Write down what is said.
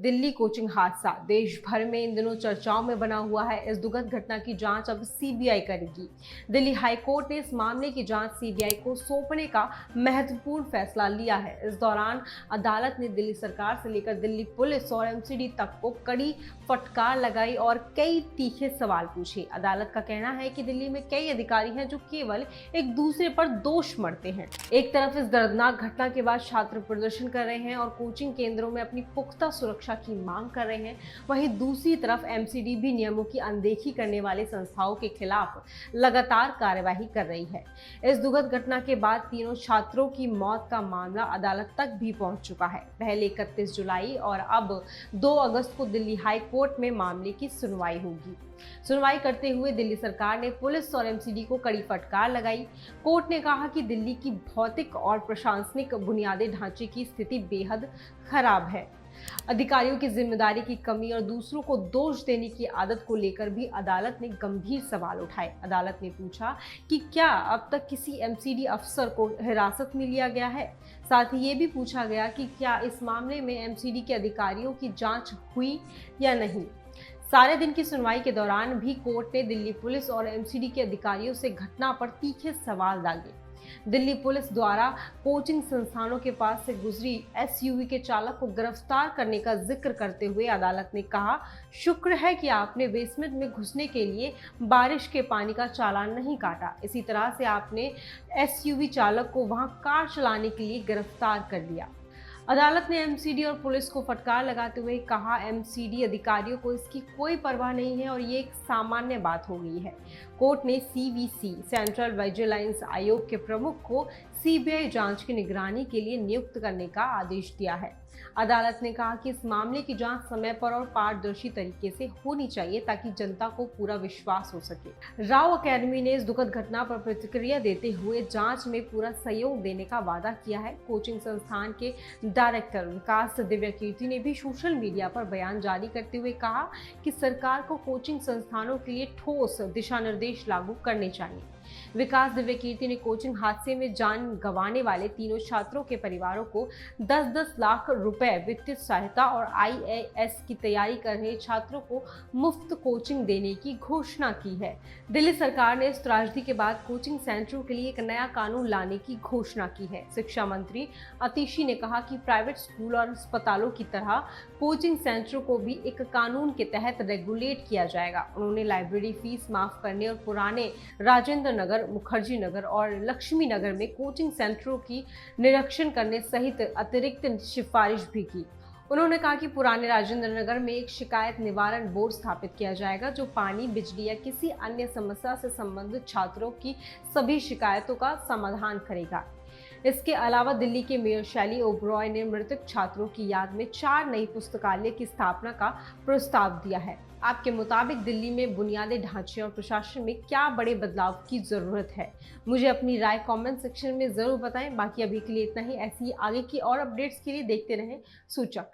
Delhi coaching हादसा देश भर में इन दिनों चर्चाओं में बना हुआ है। इस दुखद घटना की जांच अब सीबीआई करेगी। दिल्ली हाई कोर्ट ने इस मामले की जांच सीबीआई को सौंपने का महत्वपूर्ण फैसला लिया है। इस दौरान अदालत ने दिल्ली सरकार से लेकर दिल्ली पुलिस और एमसीडी तक को कड़ी फटकार लगाई और कई तीखे सवाल पूछे। अदालत का कहना है कि दिल्ली में कई अधिकारी हैं जो केवल एक दूसरे पर दोष मढ़ते हैं। एक तरफ इस दर्दनाक घटना के बाद छात्र प्रदर्शन कर रहे हैं और कोचिंग केंद्रों में अपनी पुख्ता सुरक्षा की मांग कर रहे हैं, वहीं दूसरी तरफ एमसीडी भी नियमों की अनदेखी करने वाले संस्थाओं के खिलाफ लगातार कार्यवाही कर रही है। इस दुखद घटना के बाद तीनों छात्रों की मौत का मामला अदालत तक भी पहुंच चुका है। पहले 31 जुलाई और अब 2 अगस्त को दिल्ली हाई कोर्ट में मामले की सुनवाई होगी। सुनवाई करते हुए दिल्ली सरकार ने पुलिस और एमसीडी को कड़ी फटकार लगाई। कोर्ट ने कहा कि दिल्ली की भौतिक और प्रशासनिक बुनियादी ढांचे की स्थिति बेहद खराब है। अधिकारियों की जिम्मेदारी की कमी और दूसरों को दोष देने की आदत को लेकर भी अदालत ने गंभीर सवाल उठाए। अदालत ने पूछा कि क्या अब तक किसी एमसीडी अफसर को हिरासत में लिया गया है। साथ ही ये भी पूछा गया कि क्या इस मामले में एमसीडी के अधिकारियों की जांच हुई या नहीं। सारे दिन की सुनवाई के दौरान भी कोर्ट ने दिल्ली पुलिस और एमसीडी के अधिकारियों से घटना पर तीखे सवाल दागे। दिल्ली पुलिस द्वारा कोचिंग संस्थानों के पास से गुजरी एसयूवी के चालक को गिरफ्तार करने का जिक्र करते हुए अदालत ने कहा, शुक्र है कि आपने बेसमेंट में घुसने के लिए बारिश के पानी का चालान नहीं काटा। इसी तरह से आपने एसयूवी चालक को वहां कार चलाने के लिए गिरफ्तार कर लिया। अदालत ने एमसीडी और पुलिस को फटकार लगाते हुए कहा, एमसीडी अधिकारियों को इसकी कोई परवाह नहीं है और ये एक सामान्य बात हो गई है। कोर्ट ने सीवीसी सेंट्रल विजिलेंस आयोग के प्रमुख को सीबीआई जांच की निगरानी के लिए नियुक्त करने का आदेश दिया है। अदालत ने कहा कि इस मामले की जांच समय पर और पारदर्शी तरीके से होनी चाहिए ताकि जनता को पूरा विश्वास हो सके। राव अकेडमी ने इस दुखद घटना पर प्रतिक्रिया देते हुए जांच में पूरा सहयोग देने का वादा किया है। कोचिंग संस्थान के डायरेक्टर विकास दिव्यकीर्ति ने भी सोशल मीडिया पर बयान जारी करते हुए कहा कि सरकार को कोचिंग संस्थानों के लिए ठोस दिशा निर्देश लागू करने चाहिए। विकास दिव्यकीर्ति ने कोचिंग हादसे में जान गंवाने वाले तीनों छात्रों के परिवारों को 10-10 लाख रुपए वित्तीय सहायता और आईएएस की तैयारी कर रहे छात्रों को मुफ्त कोचिंग देने की घोषणा की है। दिल्ली सरकार ने इस त्रासदी के बाद कोचिंग सेंटरों के लिए एक नया कानून लाने की घोषणा की है। शिक्षा मंत्री आतिशी ने कहा कि प्राइवेट स्कूल और अस्पतालों की तरह कोचिंग सेंटरों को भी एक कानून के तहत रेगुलेट किया जाएगा। उन्होंने लाइब्रेरी फीस माफ करने और पुराने राजेंद्र नगर, मुखर्जी नगर और लक्ष्मी नगर में कोचिंग सेंटरों की निरीक्षण करने सहित अतिरिक्त सिफारिश भी की। उन्होंने कहा कि पुराने राजेंद्र नगर में एक शिकायत निवारण बोर्ड स्थापित किया जाएगा जो पानी, बिजली या किसी अन्य समस्या से संबंधित छात्रों की सभी शिकायतों का समाधान करेगा। इसके अलावा दिल्ली के मेयर शैली ओबरॉय ने मृतक छात्रों की याद में 4 नई पुस्तकालय की स्थापना का प्रस्ताव दिया है। आपके मुताबिक दिल्ली में बुनियादी ढांचे और प्रशासन में क्या बड़े बदलाव की जरूरत है? मुझे अपनी राय कमेंट सेक्शन में जरूर बताएं। बाकी अभी के लिए इतना ही। ऐसी आगे की और अपडेट्स के लिए देखते रहें सूचक।